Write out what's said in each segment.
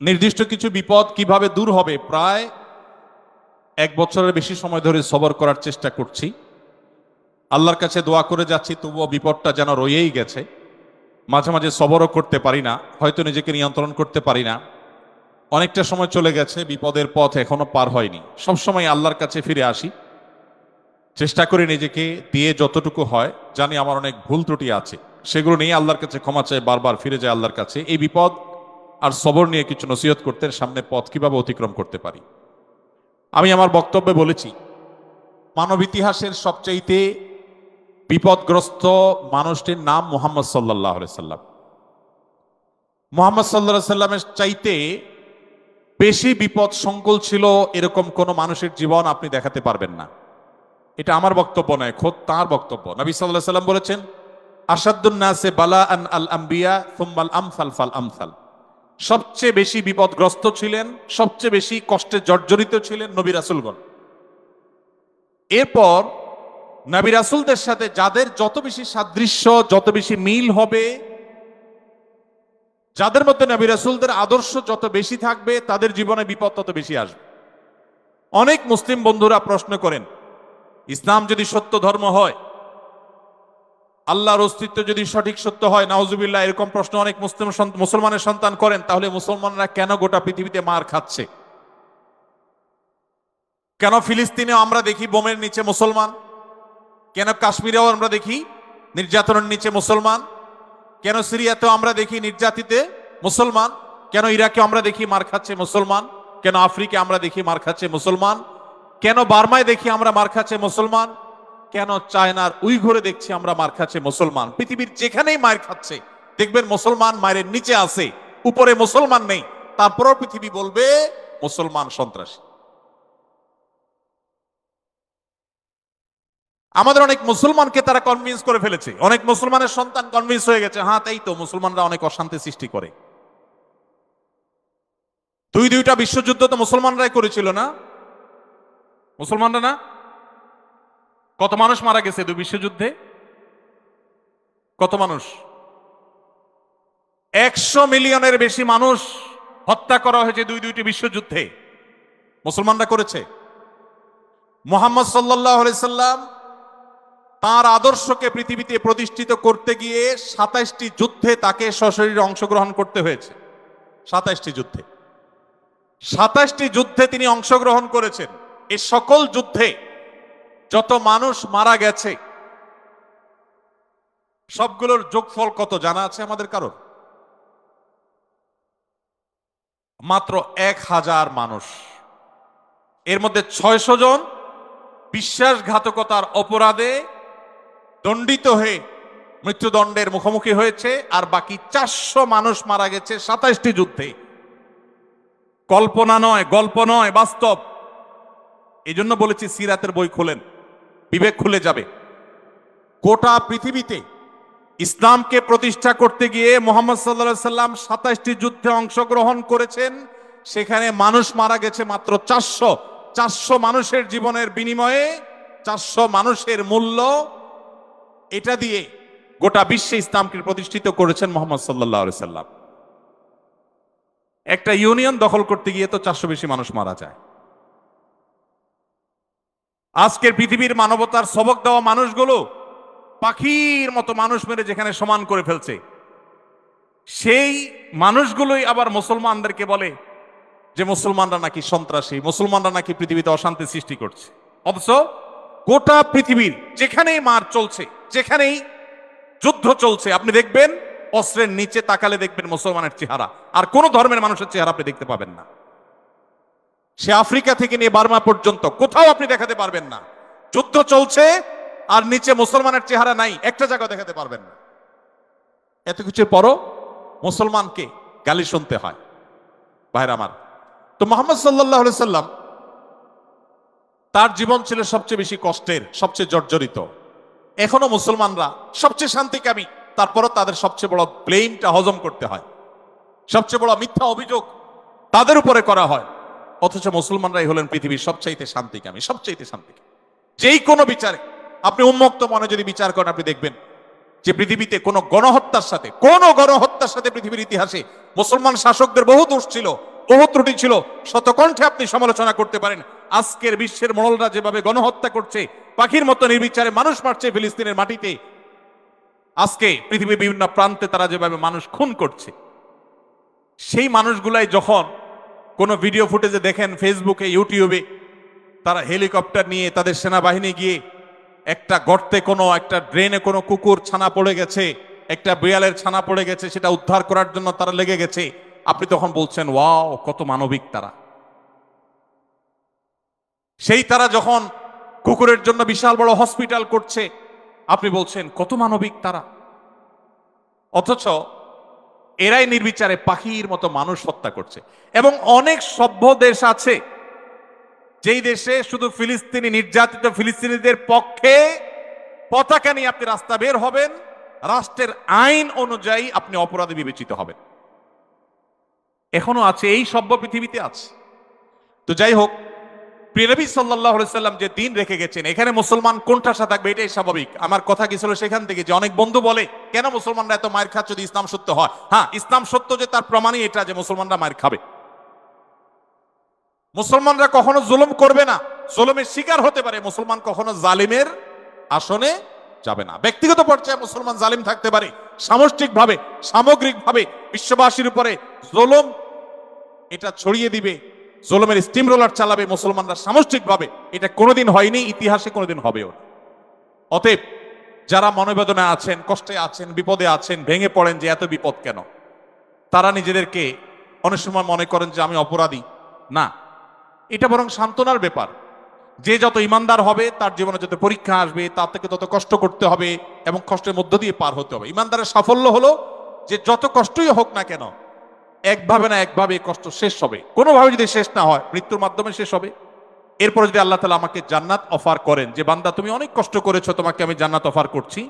নির্দিষ্ট কিছু বিপদ কিভাবে দূর হবে, প্রায় 1 বছরের বেশি সময় ধরে সবর করার চেষ্টা করছি। আল্লাহর কাছে দোয়া করে যাচ্ছি, তবুও বিপদটা যেন রয়েই গেছে। মাঝে মাঝে সবরও করতে পারি না, হয়তো নিজেকে নিয়ন্ত্রণ করতে পারি না। অনেকটা সময় চলে গেছে, বিপদের পথ এখনো পার হয়নি। সবসময় আল্লাহর কাছে ফিরে আসি, চেষ্টা করি নিজেকে দিয়ে যতটুকু হয়। জানি আমার অনেক ভুল ত্রুটি আছে, সেগুলো নিয়ে আল্লাহর কাছে ক্ষমা চাই, বারবার ফিরে যায় আল্লাহর কাছে। এই বিপদ আর সবর নিয়ে কিছু নসিহত করতে, সামনে পথ কিভাবে অতিক্রম করতে পারি। আমি আমার বক্তব্যে বলেছি, মানব ইতিহাসের সবচাইতে বিপদগ্রস্ত মানুষটির নাম মুহাম্মদ সাল্লাল্লাহু আলাইহি সাল্লাম। মুহাম্মদ সাল্লাল্লাহু আলাইহি সাল্লামের চাইতে বেশি বিপদ সংকুল ছিল এরকম কোন মানুষের জীবন আপনি দেখাতে পারবেন না। এটা আমার বক্তব্য নয়, খোদ তার বক্তব্য। নবী সাল্লাল্লাহু আলাইহি সাল্লাম বলেছেন, আসাদ্দুন নাসে বালাআন আল আম্বিয়া সুম্মাল আমসাল ফাল আমসাল। সবচেয়ে বেশি বিপদগ্রস্ত ছিলেন, সবচেয়ে বেশি কষ্টে জর্জরিত ছিলেন নবী রাসূলগণ। এরপর নবী রাসূলদের সাথে যাদের যত বেশি সাদৃশ্য, যত বেশি মিল হবে, যাদের মধ্যে নবী রাসূলদের আদর্শ যত বেশি থাকবে, তাদের জীবনে বিপদ তত বেশি আসবে। অনেক মুসলিম বন্ধুরা প্রশ্ন করেন, ইসলাম যদি সত্য ধর্ম হয়, আল্লাহর অস্তিত্ব যদি সঠিক সত্য হয়, নাউজুবিল্লাহ, এরকম প্রশ্ন অনেক মুসলমানের সন্তান করেন, তাহলে মুসলমানরা কেন গোটা পৃথিবীতে মার খাচ্ছে? কেন ফিলিস্তিনেও আমরা দেখি বোমের নিচে মুসলমান? কেন কাশ্মীরেও আমরা দেখি নির্যাতনের নিচে মুসলমান? কেন সিরিয়াতেও আমরা দেখি নির্যাতিতে মুসলমান? কেন ইরাকে আমরা দেখি মার খাচ্ছে মুসলমান? কেন আফ্রিকা আমরা দেখি মার খাচ্ছে মুসলমান? কেন বার্মায় দেখি আমরা মার খাচ্ছে মুসলমান? কেন চায়নার উইঘুরে দেখছি আমরা মার খাচ্ছে মুসলমান? পৃথিবীর যেখানেই মার খাচ্ছে দেখবেন মুসলমান মায়ের নিচে আছে, উপরে মুসলমান নেই। তারপরও পৃথিবী বলবে মুসলমান সন্ত্রাসী। আমাদের অনেক মুসলমানকে তারা কনভিন্স করে ফেলেছে, অনেক মুসলমানের সন্তান কনভিন্স হয়ে গেছে, হ্যাঁ তাই তো, মুসলমানরা অনেক অশান্তি সৃষ্টি করে। দুইটা বিশ্বযুদ্ধ তো মুসলমানরাই করেছিল না? মুসলমানরা না? কত মানুষ মারা গেছে দুই বিশ্বযুদ্ধে? কত মানুষ? 100 মিলিয়নের বেশি মানুষ হত্যা করা হয়েছে দুইটি বিশ্বযুদ্ধে। মুসলমানরা করেছে। মুহাম্মদ সাল্লাল্লাহু আলাইহি সাল্লাম তার আদর্শকে পৃথিবীতে প্রতিষ্ঠিত করতে গিয়ে 27টি যুদ্ধে তাকে সশরীরে অংশগ্রহণ করতে হয়েছে। 27টি যুদ্ধে, 27টি যুদ্ধে তিনি অংশগ্রহণ করেছেন। এই সকল যুদ্ধে যত মানুষ মারা গেছে সবগুলোর যোগফল কত জানা আছে আমাদের কারো? মাত্র 1000 মানুষ। এর মধ্যে 600 জন বিশ্বাসঘাতকতার অপরাধে দণ্ডিত হয়ে মৃত্যুদণ্ডের মুখোমুখি হয়েছে, আর বাকি 400 মানুষ মারা গেছে 27টি যুদ্ধে। কল্পনা নয়, গল্প নয়, বাস্তব। এই জন্য বলেছি সিরাতের বই খোলেন, বিবেক খুলে যাবে। গোটা পৃথিবীতে ইসলামকে প্রতিষ্ঠা করতে গিয়ে মুহাম্মদ সাল্লাল্লাহু আলাইহি সাল্লাম 27টি যুদ্ধে অংশগ্রহণ করেছেন, সেখানে মানুষ মারা গেছে মাত্র 400। 400 মানুষের জীবনের বিনিময়ে 400 মানুষের মূল্য, এটা দিয়ে গোটা বিশ্বে ইসলামকে প্রতিষ্ঠিত করেছেন মুহাম্মদ সাল্লাল্লাহু আলাইহি সাল্লাম। একটা ইউনিয়ন দখল করতে গিয়ে তো 400 বেশি মানুষ মারা যায়। আজকের পৃথিবীর মানবতার সবক দেওয়া মানুষগুলো পাখির মতো মানুষ মেরে যেখানে সমান করে ফেলছে, সেই মানুষগুলোই আবার মুসলমানদেরকে বলে যে মুসলমানরা নাকি সন্ত্রাসী, মুসলমানরা নাকি পৃথিবীতে অশান্তি সৃষ্টি করছে। অথচ গোটা পৃথিবীর যেখানেই মার চলছে, যেখানেই যুদ্ধ চলছে, আপনি দেখবেন অস্ত্রের নিচে তাকালে দেখবেন মুসলমানের চেহারা, আর কোন ধর্মের মানুষের চেহারা আপনি দেখতে পাবেন না। সে আফ্রিকা থেকে নিয়ে বার্মা পর্যন্ত কোথাও আপনি দেখাতে পারবেন না। যুদ্ধ চলছে আর নিচে মুসলমানের চেহারা নাই, একটা জায়গা দেখাতে পারবেন না। এত কিছুর পরও মুসলমানকে গালি শুনতে হয়। ভাইরা আমার, তো মুহাম্মদ সাল্লাল্লাহু আলাইহি সাল্লাম তার জীবন ছিল সবচেয়ে বেশি কষ্টের, সবচেয়ে জর্জরিত। এখনো মুসলমানরা সবচেয়ে শান্তিকামী, তারপরও তাদের সবচেয়ে বড় ব্লেমটা হজম করতে হয়, সবচেয়ে বড় মিথ্যা অভিযোগ তাদের উপরে করা হয়। অথচ মুসলমানরাই হলেন পৃথিবীর সবচাইতে শান্তিকামী, সবচাইতে শান্তিকামী। যেই কোনো বিচারে আপনি উন্মুক্ত মনে যদি বিচার করেন, আপনি দেখবেন যে পৃথিবীতে কোনো গণহত্যার সাথে পৃথিবীর ইতিহাসে মুসলমান শাসকদের বহু দোষ ছিল, বহু ত্রুটি ছিল, শতকণ্ঠে আপনি সমালোচনা করতে পারেন। আজকের বিশ্বের মোড়লরা যেভাবে গণহত্যা করছে, পাখির মতো নির্বিচারে মানুষ মারছে ফিলিস্তিনের মাটিতে, আজকে পৃথিবীর বিভিন্ন প্রান্তে তারা যেভাবে মানুষ খুন করছে, সেই মানুষগুলাই যখন কোনো ভিডিও ফুটেজে দেখেন ফেসবুকে, ইউটিউবে, তারা হেলিকপ্টার নিয়ে তাদের সেনাবাহিনী গিয়ে একটা গর্তে, কোনো একটা ড্রেনে কোনো কুকুর ছানা পড়ে গেছে, একটা বিড়ালের ছানা পড়ে গেছে, সেটা উদ্ধার করার জন্য তারা লেগে গেছে, আপনি তখন বলছেন ওয়াও, কত মানবিক তারা। সেই তারা যখন কুকুরের জন্য বিশাল বড় হসপিটাল করছে, আপনি বলছেন কত মানবিক তারা। অথচ এরাই নির্বিচারে পাখির মতো মানুষ হত্যা করছে। এবং অনেক সভ্য দেশ আছে যেই দেশে শুধু ফিলিস্তিনি নির্যাতিত ফিলিস্তিনিদের পক্ষে পতাকা নিয়ে আপনি রাস্তা বের হবেন, রাষ্ট্রের আইন অনুযায়ী আপনি অপরাধী বিবেচিত হবেন। এখনো আছে, এই সভ্য পৃথিবীতে আছে। তো যাই হোক, প্রিয় নবী সাল্লাল্লাহু আলাইহি সাল্লাম যে দিন রেখে গেছেন, এখানে মুসলমান কোনটা থাকবে এটাই স্বাভাবিক। আমার কথা কি ছিল সেখান থেকে, যে অনেক বন্ধু বলে কেন মুসলমানরা এত মার খাচ্ছে যদি ইসলাম সত্য হয়। হ্যাঁ, ইসলাম সত্য যে তার প্রমাণই এটা যে মুসলমানরা মার খাবে। মুসলমানরা কখনো জুলুম করবে না, জুলুমের শিকার হতে পারে, মুসলমান কখনো জালিমের আসনে যাবে না। ব্যক্তিগত পর্যায়ে মুসলমান জালিম থাকতে পারে, সামষ্টিকভাবে সামগ্রিকভাবে বিশ্ববাসীর উপরে জুলুম এটা ছড়িয়ে দিবে, জুলুমের স্টিম রোলার চালাবে মুসলমানরা সামষ্টিকভাবে, এটা কোনোদিন হয়নি, ইতিহাসে কোনোদিন হবেও না। অতএব যারা মনোবেদনা আছেন, কষ্টে আছেন, বিপদে আছেন, ভেঙে পড়েন যে এত বিপদ কেন, তারা নিজেদেরকে অনেক সময় মনে করেন যে আমি অপরাধী। না, এটা বরং সান্ত্বনার ব্যাপার। যে যত ইমানদার হবে তার জীবনে যত পরীক্ষা আসবে তার থেকে তত কষ্ট করতে হবে এবং কষ্টের মধ্য দিয়ে পার হতে হবে। ইমানদারের সাফল্য হলো যে যত কষ্টই হোক না কেন, একভাবে না একভাবে কষ্ট শেষ হবে। কোনোভাবে যদি শেষ না হয়, মৃত্যুর মাধ্যমে শেষ হবে। এরপরে যদি আল্লাহ তাআলা আমাকে জান্নাত অফার করেন, যে বান্দা তুমি অনেক কষ্ট করেছো, তোমাকে আমি জান্নাত অফার করছি,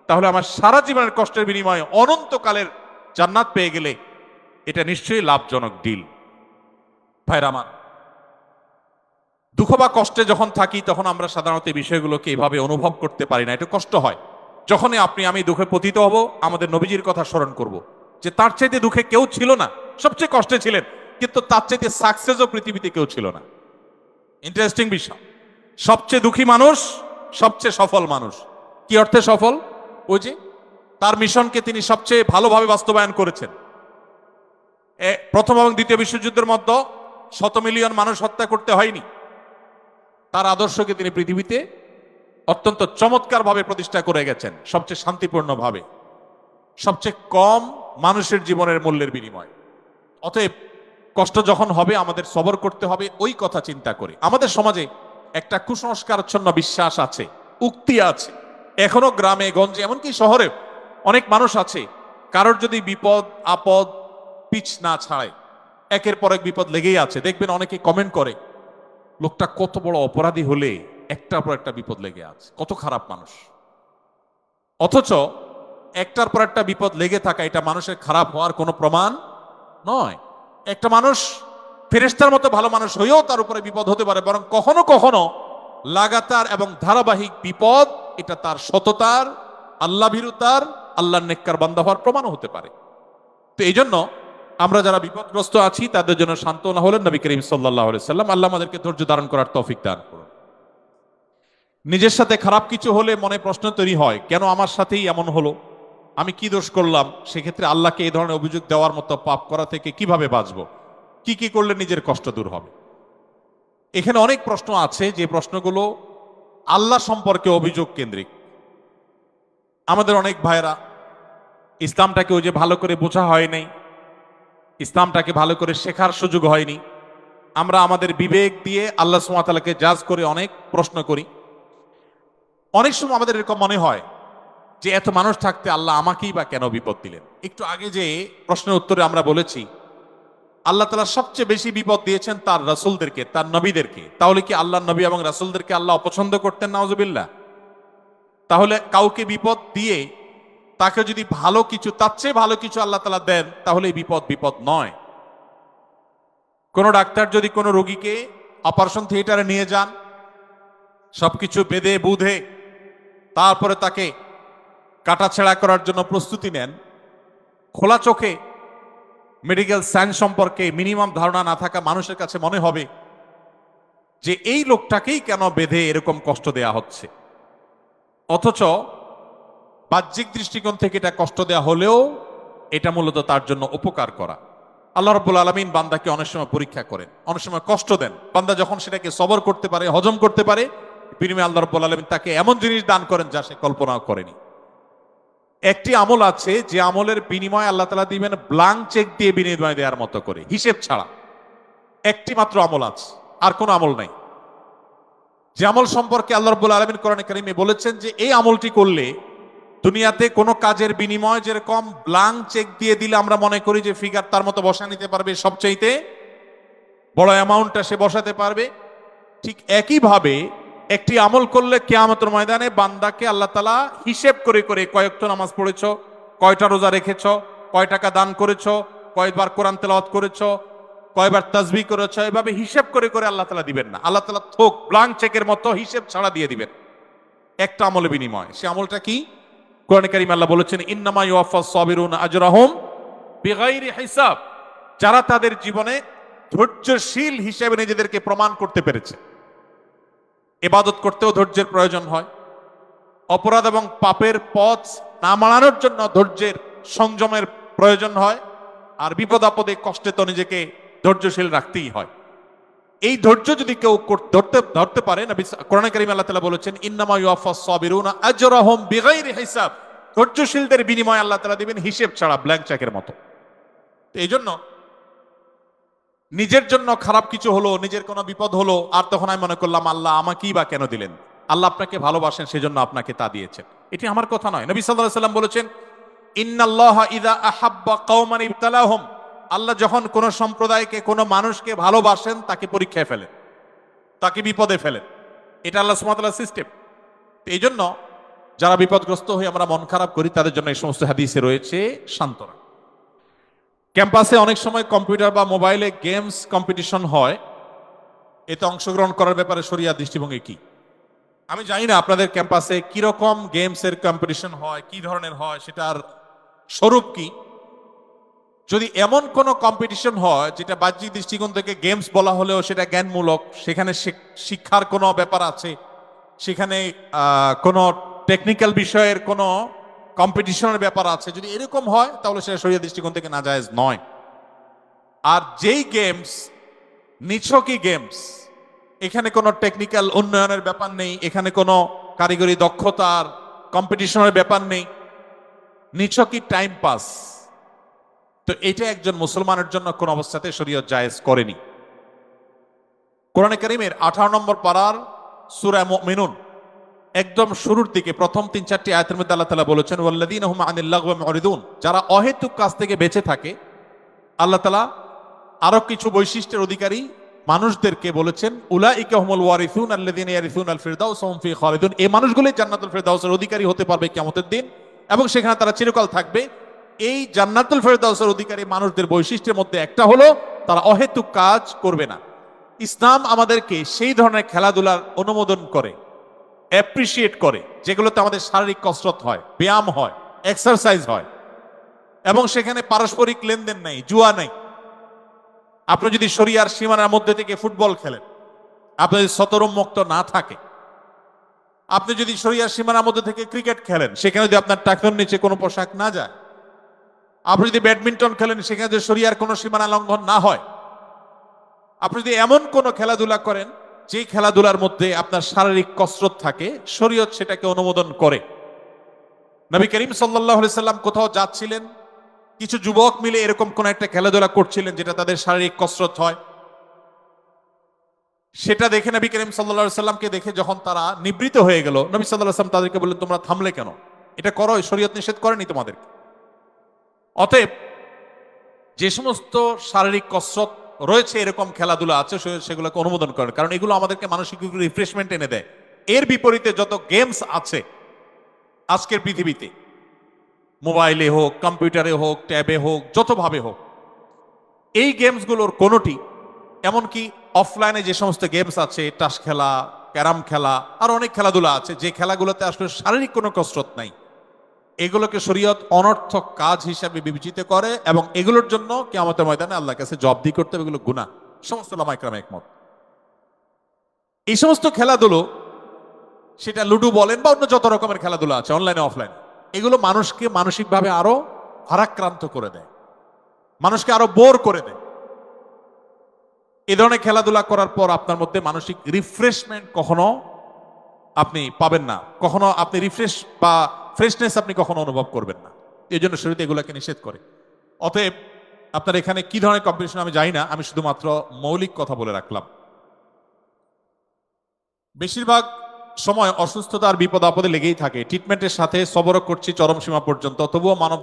তাহলে আমার সারা জীবনের কষ্টের বিনিময়ে অনন্তকালের জান্নাত পেয়ে গেলে এটা নিশ্চয়ই লাভজনক ডিল। ভাইরা আমার, দুঃখ বা কষ্টে যখন থাকি তখন আমরা সাধারণত এই বিষয়গুলোকে এভাবে অনুভব করতে পারি না, একটু কষ্ট হয়। যখনই আপনি আমি দুঃখে পতিত হব, আমাদের নবীজির কথা স্মরণ করব, যে তার চাইতে দুঃখে কেউ ছিল না, সবচেয়ে কষ্টে ছিলেন, কিন্তু তার চাইতে সাকসেসও পৃথিবীতে কেউ ছিল না। ইন্টারেস্টিং বিষয়, সবচেয়ে দুঃখী মানুষ সবচেয়ে সফল মানুষ। কি অর্থে সফল? ওই যে তার মিশনকে তিনি সবচেয়ে ভালোভাবে বাস্তবায়ন করেছেন। প্রথম এবং দ্বিতীয় বিশ্বযুদ্ধের মধ্যে 100 মিলিয়ন মানুষ হত্যা করতে হয়নি। তার আদর্শকে তিনি পৃথিবীতে অত্যন্ত চমৎকারভাবে প্রতিষ্ঠা করে গেছেন, সবচেয়ে শান্তিপূর্ণভাবে, সবচেয়ে কম মানুষের জীবনের মূল্যের বিনিময়। অতএব কষ্ট যখন হবে আমাদের সবর করতে হবে, ওই কথা চিন্তা করে। আমাদের সমাজে একটা কুসংস্কারাচ্ছন্ন বিশ্বাস আছে, উক্তি আছে, এখনো গ্রামে গঞ্জে এমনকি শহরে অনেক মানুষ আছে, কারোর যদি বিপদ আপদ পিছ না ছাড়ায়, একের পর এক বিপদ লেগেই আছে। দেখবেন অনেকে কমেন্ট করে, লোকটা কত বড় অপরাধী হলে একটার পর একটা বিপদ লেগে আছে, কত খারাপ মানুষ। অথচ একটার পর একটা বিপদ লেগে থাকা এটা মানুষের খারাপ হওয়ার কোনো প্রমাণ নয়। একটা মানুষ ফেরেশতার মতো ভালো মানুষ হয়েও তার উপরে বিপদ হতে পারে, বরং কখনো কখনো লাগাতার এবং ধারাবাহিক বিপদ এটা তার সততার, আল্লাহ ভীরুতার, আল্লাহর নেককার বান্দা হওয়ার প্রমাণও হতে পারে। তো এই জন্য আমরা যারা বিপদগ্রস্ত আছি তাদের জন্য সান্ত্বনা হলেন নবী করিম সাল্লাল্লাহু আলাইহি সাল্লাম। আল্লাহ আমাদেরকে ধৈর্য ধারণ করার তৌফিক দান করুন। নিজের সাথে খারাপ কিছু হলে মনে প্রশ্ন তৈরি হয়, কেন আমার সাথেই এমন হলো, আমি কি দোষ করলাম? সেক্ষেত্রে আল্লাহকে এই ধরনের অভিযোগ দেওয়ার মতো পাপ করা থেকে কিভাবে বাঁচবো, কি কি করলে নিজের কষ্ট দূর হবে? এখানে অনেক প্রশ্ন আছে, যে প্রশ্নগুলো আল্লাহ সম্পর্কে অভিযোগ কেন্দ্রিক। আমাদের অনেক ভাইরা ইসলামটাকে ওই যে ভালো করে বোঝা হয় নাই, ইসলামটাকে ভালো করে শেখার সুযোগ হয়নি। আমরা আমাদের বিবেক দিয়ে আল্লাহ সুবহানাহু ওয়া তাআলাকে জাজ করে অনেক প্রশ্ন করি। অনেক সময় আমাদের এরকম মনে হয় যে এত মানুষ থাকতে আল্লাহ আমাকেই বা কেন বিপদ দিলেন। একটু আগে যে প্রশ্নের উত্তরে আমরা বলেছি আল্লাহ তাআলা সবচেয়ে বেশি বিপদ দিয়েছেন তার রাসূলদেরকে, তার নবীদেরকে। তাহলে কি আল্লাহ নবী এবং রাসূলদেরকে আল্লাহ অপছন্দ করতেন? নাউজুবিল্লাহ। তাহলে কাউকে বিপদ দিয়ে তাকে যদি ভালো কিছু, তার চেয়ে ভালো কিছু আল্লাহ তাআলা দেন, তাহলে এই বিপদ বিপদ নয়। কোন ডাক্তার যদি কোনো রোগীকে অপারেশন থিয়েটারে নিয়ে যান, সবকিছু বেঁধে বুঝে তারপরে তাকে কাটাছেঁড়া করার জন্য প্রস্তুতি নেন, খোলা চোখে মেডিকেল সায়েন্স সম্পর্কে মিনিমাম ধারণা না থাকা মানুষের কাছে মনে হবে যে এই লোকটাকেই কেন বেঁধে এরকম কষ্ট দেয়া হচ্ছে, অথচ বাহ্যিক দৃষ্টিকোণ থেকে এটা কষ্ট দেয়া হলেও এটা মূলত তার জন্য উপকার করা। আল্লাহ রাব্বুল আলামিন বান্দাকে অনেক সময় পরীক্ষা করেন, অনেক সময় কষ্ট দেন। বান্দা যখন সেটাকে সবর করতে পারে, হজম করতে পারে, বিনিময়ে আল্লাহ রাব্বুল আলামিন তাকে এমন জিনিস দান করেন যা সে কল্পনাও করেনি। একটি আমল আছে যে আমলের বিনিময়ে আল্লাহ তাআলা দিবেন ব্ল্যাঙ্ক চেক দিয়ে বিনিময় দেওয়ার মতো করে, হিসেব ছাড়া। একটি মাত্র আমল আছে, আর কোনো আমল নাই। যে আমল সম্পর্কে আল্লাহ রাব্বুল আলামিন কোরআনে কারিমে বলেছেন যে এই আমলটি করলে দুনিয়াতে কোনো কাজের বিনিময় যেরকম ব্ল্যাঙ্ক চেক দিয়ে দিলে আমরা মনে করি যে ফিগার তার মতো বসা নিতে পারবে, সবচাইতে বড় অ্যামাউন্টটা সে বসাতে পারবে, ঠিক একইভাবে একটি আমল করলে কিয়ামতের ময়দানে বান্দাকে আল্লাহ তাআলা হিসেব করে করে কয়েকটা নামাজ পড়েছো, কয়টা রোজা রেখেছো, কয় টাকা দান করেছো, কয়বার কোরআন তেলাওয়াত করেছো, কয়বার তাসবিহ করেছো, এভাবে হিসেব করে করে আল্লাহ তাআলা দিবেন না। আল্লাহ তাআলা থোক ব্ল্যাঙ্ক চেকের মতো হিসেব ছাড়া দিয়ে দিবেন একটা আমলের বিনিময়। সে আমলটা কি? কোরআনে কারিমে আল্লাহ বলেছেন ইন্নামা ইউওয়াফাস সাবিরুনা আজরাহুম বিগাইরি হিসাব। যারা তাদের জীবনে ধৈর্যশীল হিসেবে নিজেদেরকে প্রমাণ করতে পেরেছে। ইবাদত করতেও ধৈর্যের প্রয়োজন হয়, অপরাধ এবং পাপের পথ না মানানোর জন্য ধৈর্যের সংযমের প্রয়োজন হয়, আর বিপদ আপদে কষ্টে তো নিজেকে ধৈর্যশীল রাখতেই হয়। এই ধৈর্য যদি কেউ ধরতে পারে, নবী কোরআনে কারিমে আল্লাহ তাআলা বলেছেন ইন্নামা ইউওয়াফাস সাবিরুনা আজরাহুম বিগাইরি হিসাব। ধৈর্যশীলদের বিনিময় আল্লাহ তাআলা দিবেন হিসেব ছাড়া, ব্ল্যাঙ্ক চেকের মতো। এই জন্য নিজের জন্য খারাপ কিছু হলো, নিজের কোনো বিপদ হলো, আর তখন আমি মনে করলাম আল্লাহ আমাকেই বা কেন দিলেন? আল্লাহ আপনাকে ভালোবাসেন, সেজন্য আপনাকে তা দিয়েছেন। এটি আমার কথা নয়। নবী সাল্লাল্লাহু আলাইহি ওয়াসাল্লাম বলেছেন ইন্নাল্লাহা ইযা আহাব্বা কওমান ইবতালাহুম। আল্লাহ যখন কোন সম্প্রদায়কে, কোন মানুষকে ভালোবাসেন তাকে পরীক্ষায় ফেলেন, তাকে বিপদে ফেলেন। এটা আল্লাহ সুবহানাহু ওয়া তাআলার সিস্টেম। এই জন্য যারা বিপদগ্রস্ত হয়ে আমরা মন খারাপ করি তাদের জন্য এই সমস্ত হাদিসে রয়েছে সান্ত্বনা। ক্যাম্পাসে অনেক সময় কম্পিউটার বা মোবাইলে গেমস কম্পিটিশন হয়, এতে অংশগ্রহণ করার ব্যাপারে শরিয়া দৃষ্টিভঙ্গি কি? আমি জানি না আপনাদের ক্যাম্পাসে কিরকম গেমসের কম্পিটিশন হয়, কি ধরনের হয়, সেটার স্বরূপ কি। যদি এমন কোন কম্পিটিশন হয় যেটা বাহ্যিক দৃষ্টিকোণ থেকে গেমস বলা হলেও সেটা জ্ঞানমূলক, সেখানে শিক্ষার কোনো ব্যাপার আছে, সেখানে কোনো টেকনিক্যাল বিষয়ের কোনো কম্পিটিশনের ব্যাপার আছে, যদি এরকম হয় তাহলে সেটা শরীয়তের দৃষ্টিকোণ থেকে নাজায়েজ নয়। আর যেই গেমস নিছকই গেমস, এখানে কোনো টেকনিক্যাল উন্নয়নের ব্যাপার নেই, এখানে কোনো কারিগরি দক্ষতার কম্পিটিশনের ব্যাপার নেই, নিছকই টাইম পাস, তো এটা একজন মুসলমানের জন্য কোন অবস্থাতে শরীয়ত জায়েজ করেনি। কোরআনে কারীমের 18 নম্বর পারার সূরা মুমিনুন একদম শুরুর দিকে প্রথম 3-4টি আয়াতের মধ্যে আল্লাহ তাআলা বলেছেন ওয়াল্লাযীনা হুম আনিল লাগওয়ি মুরিদুন। যারা অহেতুক কাজ থেকে বেঁচে থাকে, আল্লাহ তাআলা আরো কিছু বৈশিষ্ট্যের অধিকারী মানুষদেরকে বলেছেন উলাইকা হুমুল ওয়ারিসুন আল্লাযীনা ইয়ারিসুনাল ফিরদাউস ওয়া হুম ফি খালিদুন। এই মানুষগুলোই জান্নাতুল ফিরদাউসের অধিকারী হতে পারবে কিয়ামতের দিন, এবং সেখানে তারা চিরকাল থাকবে। এই জান্নাতুল ফিরদাউসের অধিকারী মানুষদের বৈশিষ্ট্যের মধ্যে একটা হলো তারা অহেতুক কাজ করবে না। ইসলাম আমাদেরকে সেই ধরনের খেলাধুলার অনুমোদন করে, অ্যাপ্রিসিয়েট করে, যেগুলোতে আমাদের শারীরিক কসরত হয়, ব্যায়াম হয়, এক্সারসাইজ হয়, এবং সেখানে পারস্পরিক লেনদেন নেই, জুয়া নেই। আপনি যদি শরিয়ার সীমানার মধ্যে থেকে ফুটবল খেলেন, আপনি যদি শতরঞ্জমুক্ত না থাকে, আপনি যদি শরিয়ার সীমানার মধ্যে থেকে ক্রিকেট খেলেন, সেখানে যদি আপনার টাকনোর নিচে কোনো পোশাক না যায়, আপনি যদি ব্যাডমিন্টন খেলেন, সেখানে যদি শরিয়ার কোনো সীমানা লঙ্ঘন না হয়, আপনি যদি এমন কোনো খেলাধুলা করেন যে খেলাধুলার মধ্যে আপনার শারীরিক কসরত থাকে, শরীয়ত সেটাকে অনুমোদন করে। নবী করিম সাল্লাল্লাহু আলাইহি সাল্লাম কোথাও যাচ্ছিলেন, কিছু যুবক মিলে এরকম কোন একটা খেলাধুলা করছিলেন যেটা তাদের শারীরিক কসরত হয়, সেটা দেখে নবী করিম সাল্লাল্লাহু আলাইহি সাল্লামকে দেখে যখন তারা নিবৃত হয়ে গেল, নবী সাল্লাল্লাহু আলাইহি সাল্লাম তাদেরকে বললেন তোমরা থামলে কেন? এটা করো, শরীয়ত নিষেধ করেনি তোমাদেরকে। অতএব যে সমস্ত শারীরিক কসরত রয়েছে, এরকম খেলাধুলা আছে, সেগুলোকে অনুমোদন করেন, কারণ এগুলো আমাদেরকে মানসিক রিফ্রেশমেন্ট এনে দেয়। এর বিপরীতে যত গেমস আছে আজকের পৃথিবীতে, মোবাইলে হোক, কম্পিউটারে হোক, ট্যাবে হোক, যতভাবে হোক, এই গেমসগুলোর কোনোটি, এমনকি অফলাইনে যে সমস্ত গেমস আছে, টাস খেলা, ক্যারাম খেলা, আর অনেক খেলাধুলা আছে, যে খেলাগুলোতে আসলে শারীরিক কোনো কসরত নাই, এগুলোকে শরীয়ত অনর্থক কাজ হিসাবে বিবেচিত করে এবং এগুলোর জন্য কিয়ামতের ময়দানে আল্লাহর কাছে জবাবদিহি করতে হবে, এগুলো গুনাহ। সমস্ত উলামা ইকরাম একমত। এই সমস্ত খেলাধুলো, সেটা লুডো বলেন বা অন্য যত রকমের খেলাধুলা আছে অনলাইনে অফলাইন, এগুলো মানুষকে মানসিকভাবে আরো ভারাক্রান্ত করে দেয়, মানুষকে আরো বোর করে দেয়। এ ধরনের খেলাধুলা করার পর আপনার মধ্যে মানসিক রিফ্রেশমেন্ট কখনো আপনি পাবেন না, কখনো আপনি রিফ্রেশ বা ফ্রেশনেস আপনি কখনো অনুভব করবেন না। এই জন্য শরীয়ত এগুলাকে নিষেধ করে। অতএব আপনার এখানে কি ধরনের কম্পিটিশন আমি জানি না, আমি শুধুমাত্র মৌলিক কথা বলে রাখলাম। বেশিরভাগ সময় অসুস্থতা আর বিপদ আপদে লেগেই থাকে, ট্রিটমেন্টের সাথে সবরও করছি চরম সীমা পর্যন্ত, তবুও মানব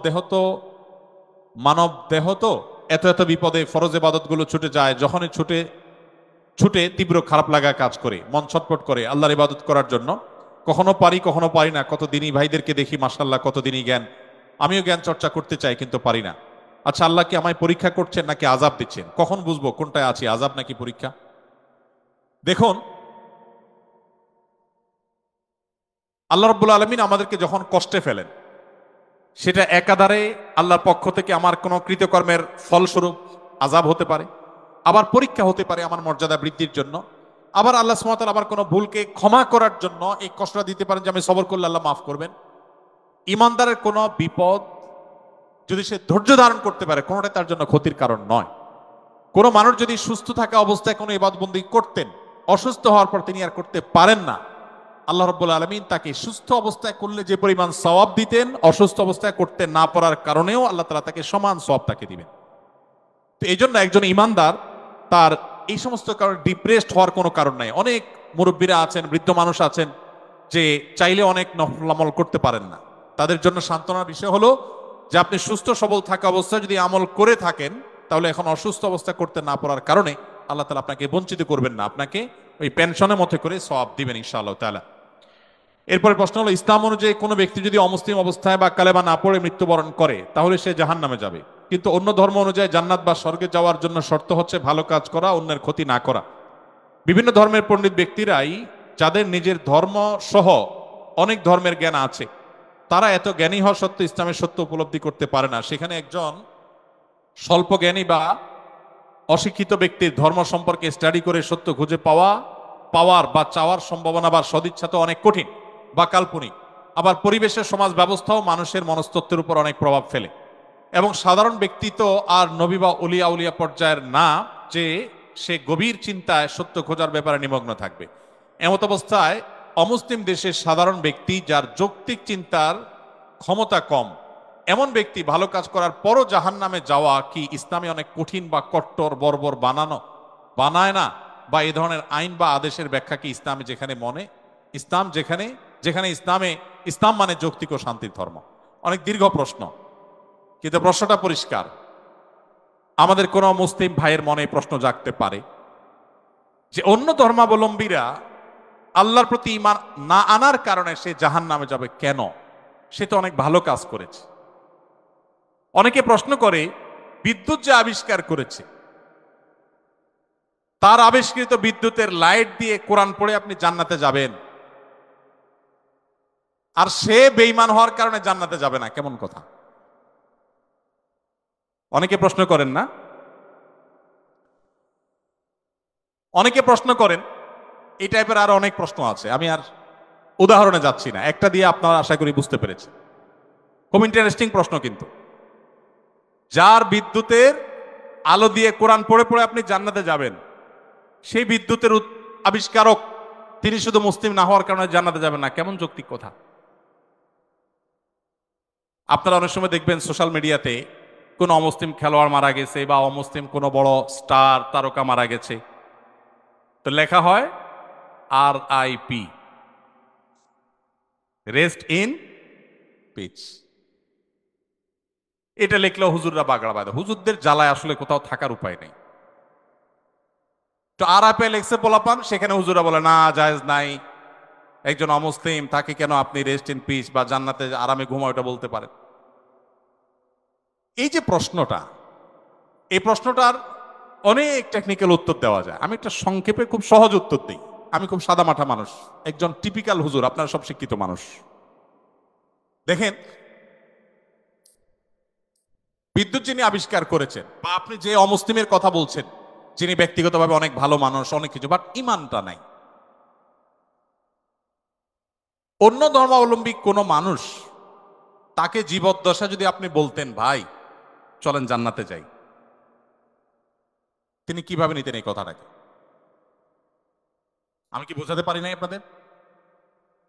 দেহ তো এত এত বিপদে ফরজ ইবাদতগুলো ছুটে যায়, যখনই ছুটে ছুটে তীব্র খারাপ লাগা কাজ করে, মন ছটফট করে আল্লাহর ইবাদত করার জন্য। কখনো পারি কখনো পারি না, কত দিনই ভাইদেরকে দেখি মাশাআল্লাহ, কত দিনই জ্ঞান, আমিও জ্ঞান চর্চা করতে চাই কিন্তু পারি না। আচ্ছা, আল্লাহ কি আমায় পরীক্ষা করছেন নাকি আযাব দিচ্ছেন? কখন বুঝবো কোনটায় আছি, আযাব নাকি পরীক্ষা? দেখুন, আল্লাহ রাব্বুল আলামিন আমাদেরকে যখন কষ্টে ফেলেন, সেটা একাধারে আল্লাহর পক্ষ থেকে আমার কোনো কৃতকর্মের ফলস্বরূপ আযাব হতে পারে, আবার পরীক্ষা হতে পারে আমার মর্যাদা বৃদ্ধির জন্য, আবার আল্লাহ সুবহানাহু ওয়া তাআলা আমার কোনো ভুলকে ক্ষমা করার জন্য এই কষ্টটা দিতে পারেন যে আমি সবর করলে আল্লাহ মাফ করবেন। ইমানদারের কোনো বিপদ যদি সে ধৈর্য ধারণ করতে পারে, কোনোটাই তার জন্য ক্ষতির কারণ নয়। কোনো মানুষ যদি সুস্থ থাকা অবস্থায় কোনো ইবাদতবন্দি করতেন, অসুস্থ হওয়ার পর তিনি আর করতে পারেন না, আল্লাহ রাব্বুল আলামিন তাকে সুস্থ অবস্থায় করলে যে পরিমাণ সওয়াব দিতেন, অসুস্থ অবস্থায় করতে না পারার কারণেও আল্লাহ তাআলা তাকে সমান সওয়াব তাকে দিবেন। তো এই জন্য একজন ইমানদার তার এই সমস্ত কারণে ডিপ্রেসড হওয়ার কোনো কারণ নাই। অনেক মুরব্বীরা আছেন, বৃদ্ধ মানুষ আছেন, যে চাইলে অনেক নফল আমল করতে পারেন না। তাদের জন্য সান্ত্বনার বিষয় হলো যে আপনি সুস্থ সবল থাকা অবস্থায় যদি আমল করে থাকেন, তাহলে এখন অসুস্থ অবস্থা করতে না পারার কারণে আল্লাহ তাআলা আপনাকে বঞ্চিত করবেন না, আপনাকে ওই পেনশনের মধ্যে করে সওয়াব দিবেন ইনশাআল্লাহ তাআলা। এরপরে প্রশ্ন হলো, ইসলাম অনুযায়ী কোনো ব্যক্তি যদি অমুসলিম অবস্থায় বা কালেমা না পড়ে মৃত্যুবরণ করে, তাহলে সে জাহান্নামে যাবে, কিন্তু অন্য ধর্ম অনুযায়ী জান্নাত বা স্বর্গে যাওয়ার জন্য শর্ত হচ্ছে ভালো কাজ করা, অন্যের ক্ষতি না করা। বিভিন্ন ধর্মের পণ্ডিত ব্যক্তিরাই, যাদের নিজের ধর্ম সহ অনেক ধর্মের জ্ঞান আছে, তারা এত জ্ঞানী হওয়া সত্ত্বেও ইসলামের সত্য উপলব্ধি করতে পারে না। সেখানে একজন স্বল্প জ্ঞানী বা অশিক্ষিত ব্যক্তির ধর্ম সম্পর্কে স্টাডি করে সত্য খুঁজে পাওয়ার বা চাওয়ার সম্ভাবনা বা সদিচ্ছা তো অনেক কঠিন বা কাল্পনিক। আবার পরিবেশের সমাজ ব্যবস্থাও মানুষের মনস্তত্ত্বের উপর অনেক প্রভাব ফেলে, এবং সাধারণ ব্যক্তি তো আর নবী বা উলিয়া উলিয়া পর্যায়ের না যে সে গভীর চিন্তায় সত্য খোঁজার ব্যাপারে নিমগ্ন থাকবে। এমত অবস্থায় অমুসলিম দেশের সাধারণ ব্যক্তি, যার যৌক্তিক চিন্তার ক্ষমতা কম, এমন ব্যক্তি ভালো কাজ করার পরও জাহান্নামে যাওয়া কি ইসলামে অনেক কঠিন বা কট্টর বর্বর বানায় না? বা এই ধরনের আইন বা আদেশের ব্যাখ্যা কি ইসলামে যেখানে ইসলাম মানে যৌক্তিক ও শান্তির ধর্ম? অনেক দীর্ঘ প্রশ্ন, কিন্তু প্রশ্নটা পরিষ্কার। আমাদের কোন মুসলিম ভাইয়ের মনে প্রশ্ন জাগতে পারে যে অন্য ধর্মাবলম্বীরা আল্লাহর প্রতি ঈমান না আনার কারণে সে জাহান্নামে যাবে কেন? সে তো অনেক ভালো কাজ করেছে। অনেকে প্রশ্ন করে, বিদ্যুৎ যে আবিষ্কার করেছে, তার আবিষ্কৃত বিদ্যুতের লাইট দিয়ে কোরআন পড়ে আপনি জান্নাতে যাবেন, আর সে বেঈমান হওয়ার কারণে জান্নাতে যাবে না, কেমন কথা? অনেকে প্রশ্ন করেন না? অনেকে প্রশ্ন করেন। এই টাইপের আরো অনেক প্রশ্ন আছে, আমি আর উদাহরণে যাচ্ছি না, একটা দিয়ে আপনারা আশা করি বুঝতে পেরেছে। খুব ইন্টারেস্টিং প্রশ্ন কিন্তু। যার বিদ্যুতের আলো দিয়ে কোরআন পড়ে পড়ে আপনি জান্নাতে যাবেন, সেই বিদ্যুতের আবিষ্কারক তিনি শুধু মুসলিম না হওয়ার কারণে জান্নাতে যাবেন না, কেমন যৌক্তিক কথা? আপনারা অনেক সময় দেখবেন সোশ্যাল মিডিয়াতে কোন অমুসলিম খেলোয়াড় মারা গেছে বা অমুসলিম কোনো বড় স্টার তারকা মারা গেছে, তো লেখা হয় RIP, রেস্ট ইন পিচ। এটা লিখলেও হুজুররা বাগড়া বাঁধে। হুজুরদের জ্বালায় আসলে কোথাও থাকার উপায় নেই। তো RIP লেখছে পোলাপান, সেখানে হুজুররা বলে না, জায়েজ নাই, একজন অমুসলিম তাকে কেন আপনি রেস্ট ইন পিচ বা জান্নাতে আরামে ঘুমাও এটা বলতে পারেন? এই যে প্রশ্নটা, এই প্রশ্নটার অনেক টেকনিক্যাল উত্তর দেওয়া যায়। আমি একটা সংক্ষেপে খুব সহজ উত্তর দিই। আমি খুব সাদামাঠা মানুষ, একজন টিপিক্যাল হুজুর, আপনারা সব শিক্ষিত মানুষ। দেখেন, বিদ্যুৎ যিনি আবিষ্কার করেছেন, বা আপনি যে অমুসলিমের কথা বলছেন, যিনি ব্যক্তিগতভাবে অনেক ভালো মানুষ, অনেক কিছু, বাট ইমানটা নাই, অন্য ধর্মাবলম্বী কোনো মানুষ তাকে জীবদ্দশা যদি আপনি বলতেন ভাই চলেন জান্নাতে যাই, তিনি কিভাবে নিতেন এই কথাটাকে? আমি কি বোঝাতে পারি নাই আপনাদের?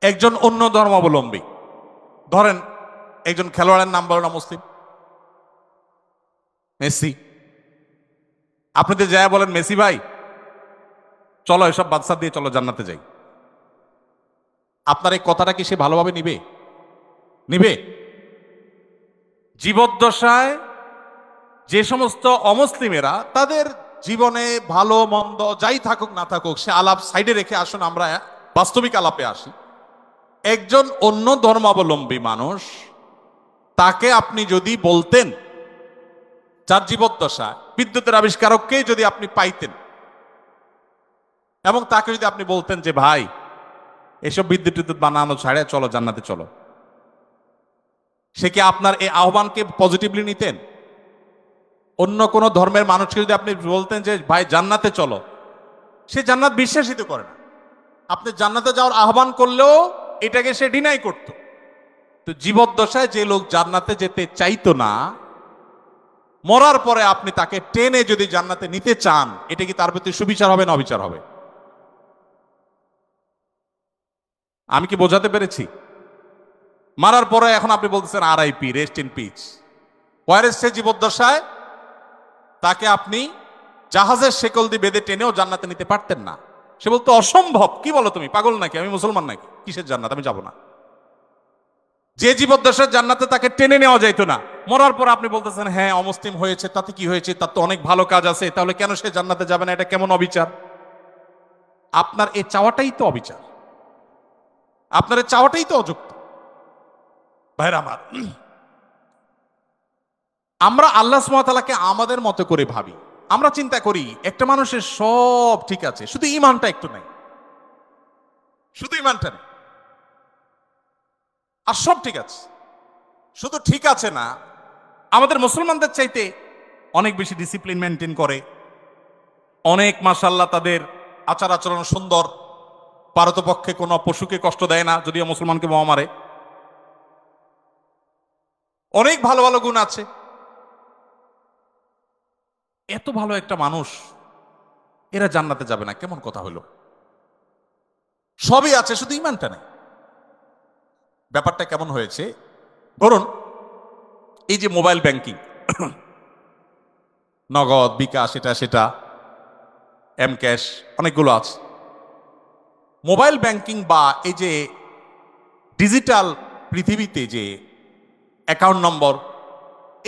একজন অন্য ধর্মাবলম্বী, ধরেন একজন খেলোয়াড়ের নাম বলো না, মুসলিম, মেসি, আপনি তো যায় বলেন মেসি ভাই চলো এসব বাদশা দিয়ে চলো জান্নাতে যাই, আপনার এই কথাটা কি সে ভালোভাবে নিবে? নিবে? জীবদ্দশায় যে সমস্ত অমুসলিমেরা তাদের জীবনে ভালো মন্দ যাই থাকুক না থাকুক, সে আলাপ সাইডে রেখে আসুন আমরা বাস্তবিক আলাপে আসি। একজন অন্য ধর্মাবলম্বী মানুষ, তাকে আপনি যদি বলতেন, যার জীবদ্দশা বিদ্যুতের আবিষ্কারককে যদি আপনি পাইতেন এবং তাকে যদি আপনি বলতেন যে ভাই এসব বিদ্যুৎ টিদ্যুৎ বানানো ছাড়ে চলো জান্নাতে চলো, সে কি আপনার এই আহ্বানকে পজিটিভলি নিতেন? অন্য কোন ধর্মের মানুষকে যদি আপনি বলতেন যে ভাই জান্নাতে চলো, সে জান্নাত বিশ্বাসিত করে না। আপনি জান্নাতে যাওয়ার আহ্বান করলেও এটাকে সে ডিনাই করত। তো জীবদ্দশায় যে লোক জান্নাতে যেতে চাইতো না, মরার পরে আপনি তাকে টেনে যদি জান্নাতে নিতে চান, এটা কি তার প্রতি সুবিচার হবে না অবিচার হবে? আমি কি বোঝাতে পেরেছি? মারার পরে এখন আপনি বলতেছেন RIP, রেস্ট ইন পিচ। ওয়ারেস সে জীবদ্দশায় তাকে আপনি জাহাজের শেকল দিয়ে বেঁধে টেনেও জান্নাতে নিতে পারতেন না। সে বলতো অসম্ভব, কি বলো তুমি, পাগল নাকি, আমি মুসলমান নাকি, কিসের জান্নাত, আমি যাব না। যে জীবদ্দশায় জান্নাতে তাকে টেনে নেওয়া যাইতো না, মরার পর আপনি বলতেছেন হ্যাঁ অমুসলিম হয়েছে তাতে কি হয়েছে, তার তো অনেক ভালো কাজ আছে, তাহলে কেন সে জান্নাতে যাবে না? এটা কেমন অবিচার? আপনার এই চাওয়াটাই তো অবিচার, আপনার এই চাওয়াটাই তো অযুক্ত। ভাইরা আমার, আমরা আল্লাহ সুবহানাহু ওয়া তাআলাকে আমাদের মতো করে ভাবি। আমরা চিন্তা করি একটা মানুষের সব ঠিক আছে, শুধু ঈমানটা একটু নাই, শুধু ঈমানটা নেই, আর সব ঠিক আছে। শুধু ঠিক আছে না, আমাদের মুসলমানদের চাইতে অনেক বেশি ডিসিপ্লিন মেনটেন করে, অনেক মাশাআল্লাহ তাদের আচার আচরণ সুন্দর, পারতপক্ষে কোনো পশুকে কষ্ট দেয় না, যদিও মুসলমানকে বোমা মারে, অনেক ভালো ভালো গুণ আছে। এত ভালো একটা মানুষ, এরা জান্নাতে যাবে না, কেমন কথা হলো? সবই আছে, শুধু ঈমানটা নেই। ব্যাপারটা কেমন হয়েছে? ধরুন এই যে মোবাইল ব্যাংকিং, নগদ, বিকাশ, এটা সেটা, এম ক্যাশ, অনেকগুলো আছে। মোবাইল ব্যাংকিং বা এই যে ডিজিটাল পৃথিবীতে যে অ্যাকাউন্ট নম্বর,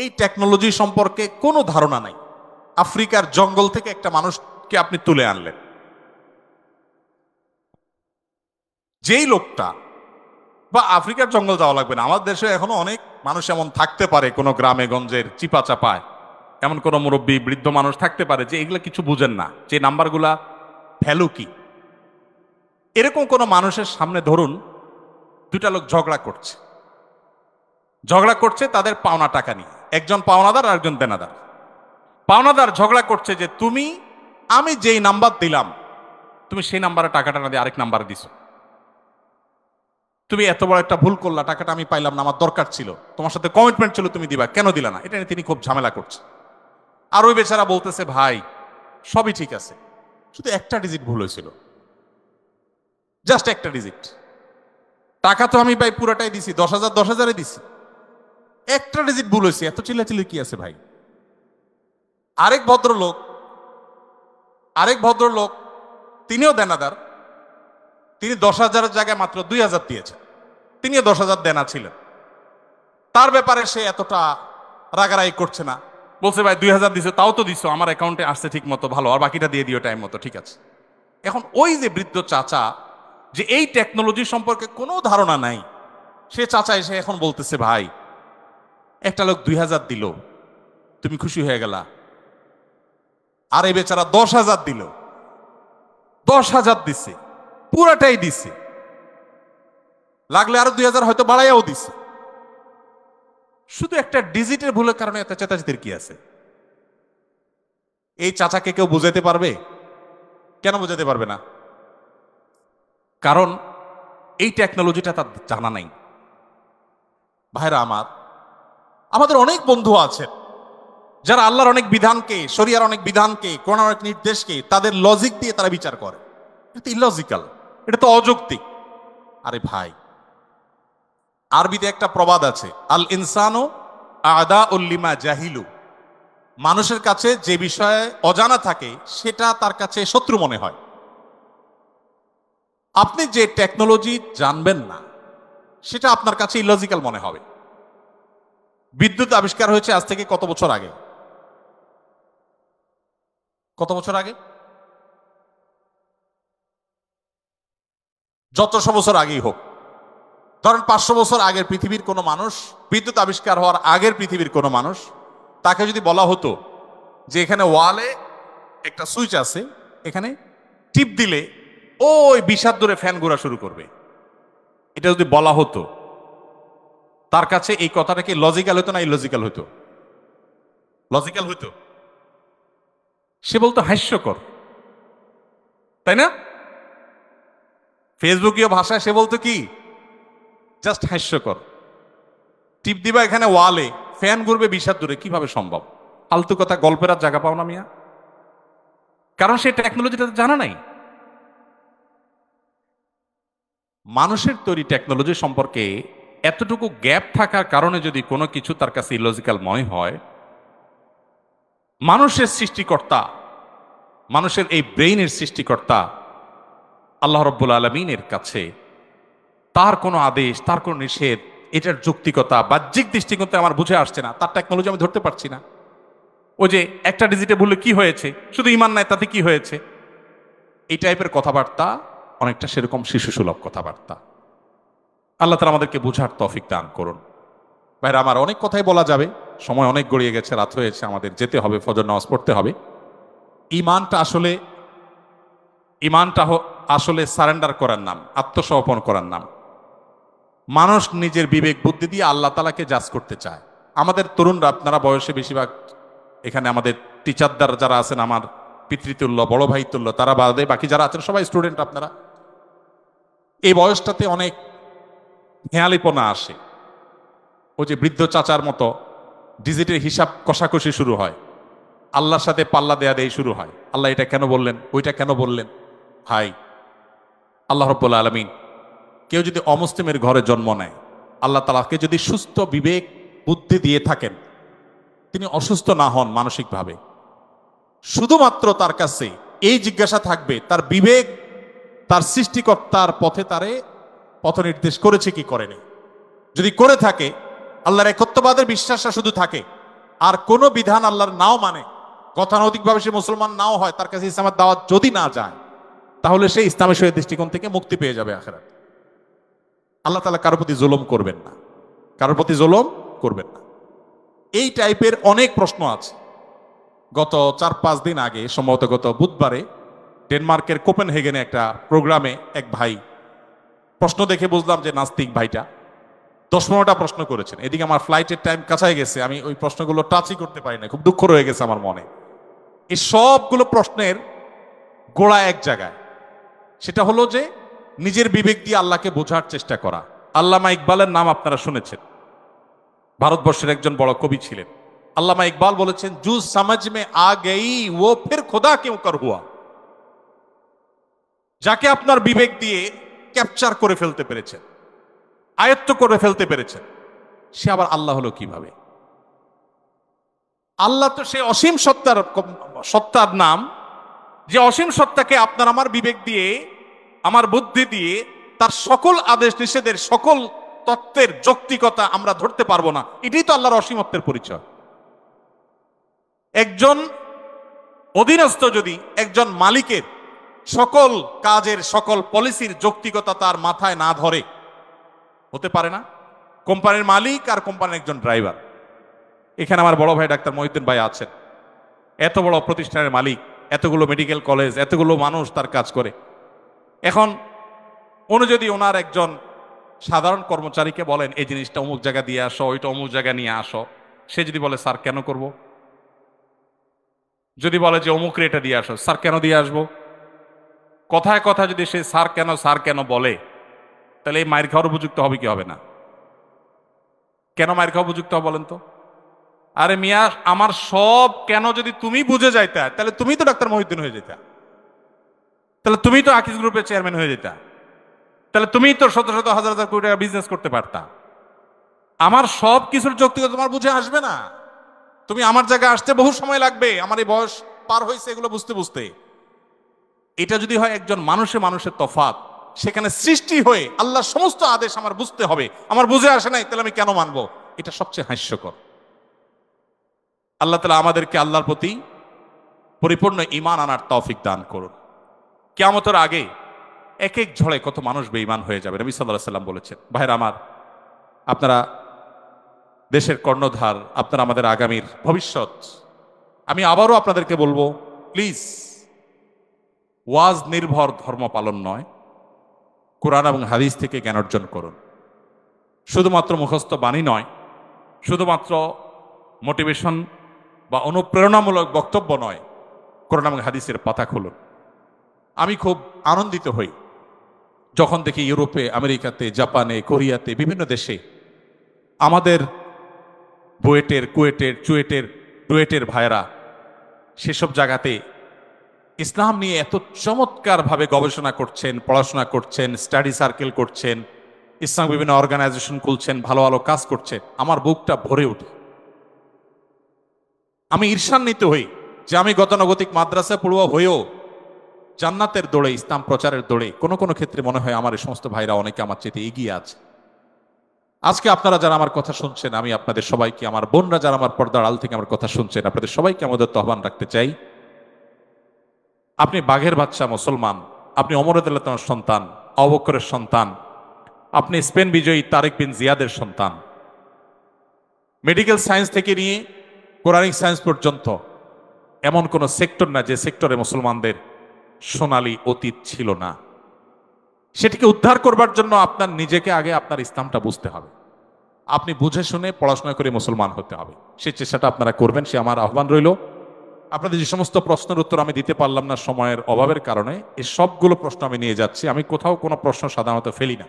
এই টেকনোলজি সম্পর্কে কোনো ধারণা নাই। আফ্রিকার জঙ্গল থেকে একটা মানুষকে আপনি তুলে আনলেন, যেই লোকটা, বা আফ্রিকার জঙ্গল যাওয়া লাগবে না, আমাদের দেশে এখনো অনেক মানুষ এমন থাকতে পারে, কোনো গ্রামে গঞ্জের চিপা চাপায় এমন কোন মুরব্বী বৃদ্ধ মানুষ থাকতে পারে যে এগুলা কিছু বুঝেন না, যে নাম্বারগুলা ভ্যালু কি। এরকম কোন মানুষের সামনে ধরুন দুটা লোক ঝগড়া করছে তাদের পাওনা টাকা নিয়ে, একজন পাওনাদার আর একজন দেনাদার। পাওনাদার ঝগড়া করছে যে আমি যেই নাম্বার দিলাম তুমি সেই নাম্বারে টাকাটা না দিয়ে আরেক নাম্বারে দিছো, তুমি এত বড় একটা ভুল করলা, টাকাটা আমি পাইলাম না, আমার দরকার ছিল, তোমার সাথে কমিটমেন্ট ছিল তুমি দিবা, কেন দিলা না? এটা নিয়ে তিনি খুব ঝামেলা করছে। আর ওই বেচারা বলতেছে ভাই সবই ঠিক আছে, শুধু একটা ডিজিট ভুল হয়েছিল, জাস্ট একটা ডিজিট, টাকা তো আমি ভাই পুরাটাই দিছি, 10,000 10,000-এ দিছি, একটা ডিজিট ভুল হয়েছে, এত চিল্লাচিল্লি কি আছে ভাই? আরেক ভদ্রলোক তিনিও দেনাদার, তিনি 10,000-এর জায়গায় মাত্র 2,000 দিয়েছেন, তিনিও 10,000 দেনা ছিলেন। তার ব্যাপারে সে এতটা রাগারাগি করছে না, বলছে ভাই 2,000 দিছো, তাও তো দিছো, আমার অ্যাকাউন্টে আসছে ঠিক মতো, ভালো, আর বাকিটা দিয়ে দিও টাইম মতো, ঠিক আছে। এখন ওই যে বৃদ্ধ চাচা, যে এই টেকনোলজি সম্পর্কে কোনো ধারণা নাই, সে চাচা এসে এখন বলতেছে ভাই একটা লোক 2,000 দিল, তুমি খুশি হয়ে গেলা, আর এই বেচারা 10,000 দিল, 10,000 দিছে, পুরাটাই দিছে, লাগলে আরো 2,000 হয়তো বাড়াইয়াও দিছে, শুধু একটা ডিজিটের ভুলের কারণে এত চেতাচেতির কি আছে? এই চাচাকে কেউ বুঝাতে পারবে? কেন বোঝাতে পারবে না? কারণ এই টেকনোলজিটা তার জানা নাই। ভাইরা আমার, আমাদের অনেক বন্ধু আছেন যারা আল্লাহর অনেক বিধানকে, শরিয়ার অনেক বিধানকে, কোরআনের অনেক নির্দেশকে তাদের লজিক দিয়ে তারা বিচার করে। এটা তো ইলজিক্যাল, এটা তো অযৌক্তিক। আরে ভাই, আরবিতে একটা প্রবাদ আছে, আল ইনসানু আদা উল্লিমা জাহিলু। মানুষের কাছে যে বিষয়ে অজানা থাকে সেটা তার কাছে শত্রু মনে হয়। আপনি যে টেকনোলজি জানবেন না সেটা আপনার কাছে ইলজিক্যাল মনে হবে। বিদ্যুৎ আবিষ্কার হয়েছে আজ থেকে কত বছর আগে? কত বছর আগে? যতশো বছর আগেই হোক, ধরেন 500 বছর আগের পৃথিবীর কোনো মানুষ, বিদ্যুৎ আবিষ্কার হওয়ার আগের পৃথিবীর কোনো মানুষ, তাকে যদি বলা হতো যে এখানে ওয়ালে একটা সুইচ আছে, এখানে টিপ দিলে ওই 20 হাত দূরে ফ্যান ঘোরা শুরু করবে, এটা যদি বলা হতো, তার কাছে এই কথাটা কি লজিক্যাল হতো না ইলজিক্যাল হতো? লজিক্যাল হতো। সে বলতো হাস্যকর, তাই না? ফেসবুকীয় ভাষায় সে বলতো কি, জাস্ট হাস্যকর। টিপ দিবা এখানে ওয়ালে, ফ্যান ঘুরবে 20 হাত দূরে, কিভাবে সম্ভব? ফালতু কথা, গল্পের আর জায়গা পাও না মিয়া। কারণ সে টেকনোলজিটা জানা নাই। মানুষের তৈরি টেকনোলজি সম্পর্কে এতটুকু গ্যাপ থাকার কারণে যদি কোনো কিছু তার কাছে ইলজিক্যাল মনে হয়, মানুষের সৃষ্টিকর্তা, মানুষের এই ব্রেইনের সৃষ্টিকর্তা আল্লাহ রাব্বুল আলামিনের কাছে তার কোনো আদেশ, তার কোনো নিষেধ, এটার যৌক্তিকতা বাহ্যিক দৃষ্টিকোণে আমার বুঝে আসছে না, তার টেকনোলজি আমি ধরতে পারছি না। ওই যে একটা ডিজিটে বললে কি হয়েছে, শুধু ইমান নাই তাতে কি হয়েছে, এই টাইপের কথাবার্তা অনেকটা সেরকম শিশুসুলভ কথাবার্তা। আল্লাহ তাআলা আমাদেরকে বুঝার তৌফিক দান করুন। ভাইরা আমার, অনেক কথাই বলা যাবে, সময় অনেক গড়িয়ে গেছে, রাত হয়েছে, আমাদের যেতে হবে, ফজর নামাজ পড়তে হবে। ইমানটা আসলে সারেন্ডার করার নাম, আত্মসমর্পণ করার নাম। মানুষ নিজের বিবেক বুদ্ধি দিয়ে আল্লাহ তাআলাকে জাজ করতে চায়। আমাদের তরুণরা, আপনারা বয়সে বেশিরভাগ এখানে আমাদের টিচারদার যারা আছেন, আমার পিতৃতুল্য, বড় ভাই তুল্য, তারা বাদে বাকি যারা আছেন সবাই স্টুডেন্ট। আপনারা এই বয়সটাতে অনেক হেয়ালিপনা আসে। ওই যে বৃদ্ধ চাচার মতো ডিজিটের হিসাব কষাকষি শুরু হয়, আল্লাহর সাথে পাল্লা দেয়া দেয় শুরু হয়। আল্লাহ এটা কেন বললেন, ওইটা কেন বললেন? ভাই, আল্লাহ রাব্বুল আলামিন কেউ যদি অমুসলিমের ঘরে জন্ম নেয়, আল্লাহ তাআলাকে যদি সুস্থ বিবেক বুদ্ধি দিয়ে থাকেন, তিনি অসুস্থ না হন মানসিকভাবে, শুধুমাত্র তার কাছে এই জিজ্ঞাসা থাকবে তার বিবেক তার সৃষ্টিকর্তার পথে তারে পথ নির্দেশ করেছে কি করেনি। যদি করে থাকে, আল্লাহর একত্ববাদের বিশ্বাসটা শুধু থাকে, আর কোনো বিধান আল্লাহর নাও মানে, গতানৈতিকভাবে সে মুসলমান নাও হয়, তার কাছে ইসলামের দাওয়াত যদি না যায়, তাহলে সে ইসলামের সহিত দৃষ্টিকোণ থেকে মুক্তি পেয়ে যাবে আখিরাতে। আল্লাহ তাআলা কারোর প্রতি জুলুম করবেন না, কারোর প্রতি জুলুম করবেন না। এই টাইপের অনেক প্রশ্ন আছে। গত 4-5 দিন আগে, সম্ভবত গত বুধবারে, ডেনমার্কের কোপেনহেগেনে একটা প্রোগ্রামে এক ভাই, প্রশ্ন দেখে বুঝলাম যে নাস্তিক ভাইটা 10-15টা প্রশ্ন করেছেন। এদিকে আমার ফ্লাইটের টাইম কাছাই গেছে, আমি ওই প্রশ্নগুলো টাচই করতে পারি না, খুব দুঃখ রয়ে গেছে আমার মনে। এই সবগুলো প্রশ্নের গোড়া এক জায়গায়, সেটা হলো যে নিজের বিবেক দিয়ে আল্লাহকে বোঝার চেষ্টা করা। আল্লামা ইকবালের নাম আপনারা শুনেছেন, ভারতবর্ষের একজন বড় কবি ছিলেন। আল্লামা ইকবাল বলেছেন, জু সমঝ মে আ গই ও ফির খুদা কিউ কর হুয়া। যাকে আপনার বিবেক দিয়ে ক্যাপচার করে ফেলতে পেরেছেন, আয়ত্ত করে ফেলতে পেরেছেন, সে আবার আল্লাহ হলো কিভাবে? আল্লাহ তো সে অসীম সত্তার নাম, যে অসীম সত্তাকে আপনার আমার বিবেক দিয়ে, আমার বুদ্ধি দিয়ে তার সকল আদেশ নিষেধের, সকল তত্ত্বের যৌক্তিকতা আমরা ধরতে পারবো না। এটাই তো আল্লাহর অসীমত্বের পরিচয়। একজন অধীনস্থ যদি একজন মালিকের সকল কাজের, সকল পলিসির যৌক্তিকতা তার মাথায় না ধরে, হতে পারে না। কোম্পানির মালিক আর কোম্পানির একজন ড্রাইভার, এখানে আমার বড় ভাই ডাক্তার মহিউদ্দিন ভাই আছেন, এত বড় প্রতিষ্ঠানের মালিক, এতগুলো মেডিকেল কলেজ, এতগুলো মানুষ তার কাজ করে। এখন উনি যদি ওনার একজন সাধারণ কর্মচারীকে বলেন এই জিনিসটা অমুক জায়গা দিয়ে আসো, ওইটা অমুক জায়গা নিয়ে আসো, সে যদি বলে স্যার কেন করব, যদি বলে যে অমুক রেটে দিয়ে আসো, স্যার কেন দিয়ে আসবো, কথায় কথা যদি সে স্যার কেন বলে, তাহলে এই মায়ের খাওয়ার উপযুক্ত হবে কি হবে না? কেন মায়ের খাওয়া উপযুক্ত হবে বলেন তো? আরে মিয়া, আমার সব কেন যদি তুমি বুঝে যাইতা, তাহলে তুমি তো ডাক্তার মহিউদ্দিন হয়ে যেতা, তাহলে তুমি তো আকিজ গ্রুপের চেয়ারম্যান হয়ে যেতা, তাহলে তুমি তো শত শত হাজার হাজার কোটি টাকা বিজনেস করতে পারতা। আমার সব কিছুর যৌক্তিকতা তোমার বুঝে আসবে না। তুমি আমার জায়গায় আসতে বহু সময় লাগবে, আমার এই বয়স পার হয়েছে এগুলো বুঝতে বুঝতে। এটা যদি হয় একজন মানুষের তফাৎ, সেখানে সৃষ্টি হয়ে আল্লাহর সমস্ত আদেশ আমার বুঝতে হবে, আমার বুঝে আসে নাই, তাহলে আমি কেন মানবো? এটা সবচেয়ে হাস্যকর। আল্লাহ তাআলা আমাদেরকে আল্লাহর প্রতি পরিপূর্ণ ঈমান আনার তৌফিক দান করুন। কিয়ামতের আগে এক এক ঝড়ে কত মানুষ বেঈমান হয়ে যাবে, নবী সাল্লাল্লাহু আলাইহি সাল্লাম বলেছেন। ভাইরা আমার, আপনারা দেশের কর্ণধার, আপনারা আমাদের আগামীর ভবিষ্যৎ। আমি আবারও আপনাদেরকে বলবো, প্লিজ, ওয়াজ নির্ভর ধর্ম পালন নয়, কোরআন এবং হাদিস থেকে জ্ঞান অর্জন করুন। শুধুমাত্র মুখস্থ বাণী নয়, শুধুমাত্র মোটিভেশন বা অনুপ্রেরণামূলক বক্তব্য নয়, কোরআন এবং হাদিসের পাতা খুলুন। আমি খুব আনন্দিত হই যখন দেখি ইউরোপে, আমেরিকাতে, জাপানে, কোরিয়াতে, বিভিন্ন দেশে আমাদের বুয়েটের, কুয়েটের, চুয়েটের, ডুয়েটের ভাইয়েরা সেসব জায়গাতে ইসলাম নিয়ে এত চমৎকারভাবে গবেষণা করছেন, পড়াশোনা করছেন, স্টাডি সার্কেল করছেন, ইসলাম বিভিন্ন অর্গানাইজেশন খুলছেন, ভালো ভালো কাজ করছেন। আমার বুকটা ভরে ওঠে। আমি ঈর্ষান্বিত হই যে আমি গতানুগতিক মাদ্রাসা পড়ুয়া হয়েও জান্নাতের দৌড়ে, ইসলাম প্রচারের দৌড়ে কোনো কোনো ক্ষেত্রে মনে হয় আমার এই সমস্ত ভাইরা অনেকে আমার চেয়ে এগিয়ে আছে। আজকে আপনারা যারা আমার কথা শুনছেন, আমি আপনাদের সবাইকে, আমার বোনরা যারা আমার পর্দার আড়াল থেকে আমার কথা শুনছেন, আপনাদের সবাইকে আমাদের আহ্বান রাখতে চাই, আপনি বাঘের বাচ্চা মুসলমান, আপনি ওমর রাদিয়াল্লাহু তাআলার সন্তান, আবু বকরের সন্তান, আপনি স্পেন বিজয়ী তারেক বিন জিয়াদের সন্তান। মেডিকেল সায়েন্স থেকে নিয়ে কোরআনিক সায়েন্স পর্যন্ত এমন কোন সেক্টর না যে সেক্টরে মুসলমানদের সোনালী অতীত ছিল না। সেটিকে উদ্ধার করবার জন্য আপনার নিজেকে আগে আপনার ইসলামটা বুঝতে হবে। আপনি বুঝে শুনে পড়াশোনা করে মুসলমান হতে হবে। সেই চেষ্টাটা আপনারা করবেন, সে আমার আহ্বান রইল। আপনাদের যে সমস্ত প্রশ্নের উত্তর আমি দিতে পারলাম না সময়ের অভাবের কারণে, এই সবগুলো প্রশ্ন আমি নিয়ে যাচ্ছি। আমি কোথাও কোনো প্রশ্ন সাধারণত ফেলি না।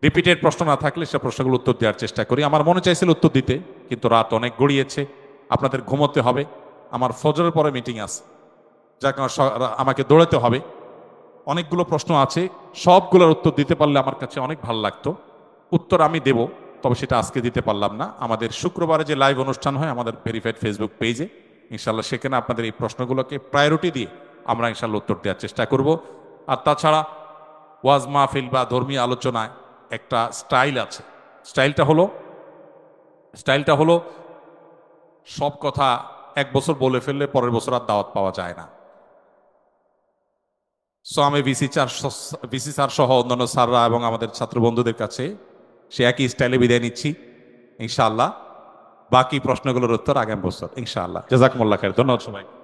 রিপিটেড প্রশ্ন না থাকলে সে প্রশ্নগুলো উত্তর দেওয়ার চেষ্টা করি। আমার মনে চাইছিল উত্তর দিতে, কিন্তু রাত অনেক গড়িয়েছে, আপনাদের ঘুমোতে হবে, আমার ফজরের পরে মিটিং আছে, যার কারণে আমাকে দৌড়াতে হবে। অনেকগুলো প্রশ্ন আছে, সবগুলোর উত্তর দিতে পারলে আমার কাছে অনেক ভালো লাগতো। উত্তর আমি দেব, তবে সেটা আজকে দিতে পারলাম না। আমাদের শুক্রবারে যে লাইভ অনুষ্ঠান হয় আমাদের ভেরিফাইড ফেসবুক পেজে, ইনশাল্লাহ সেখানে আপনাদের এই প্রশ্নগুলোকে প্রায়োরিটি দিয়ে আমরা ইনশাল্লাহ উত্তর দেওয়ার চেষ্টা করব। আর তাছাড়া ওয়াজ মাহফিল বা ধর্মীয় আলোচনায় একটা স্টাইল আছে। স্টাইলটা হলো সব কথা এক বছর বলে ফেললে পরের বছর আর দাওয়াত পাওয়া যায় না। সো আমি ভিসি স্যার সহ অন্যান্য স্যাররা এবং আমাদের ছাত্র বন্ধুদের কাছে সে একই স্টাইলে বিদায় নিচ্ছি ইনশাআল্লাহ। বাকি প্রশ্নগুলোর উত্তর আগামী বছর ইনশাআল্লাহ। জাযাকুমুল্লাহ খাইর। ধন্যবাদ সবাই।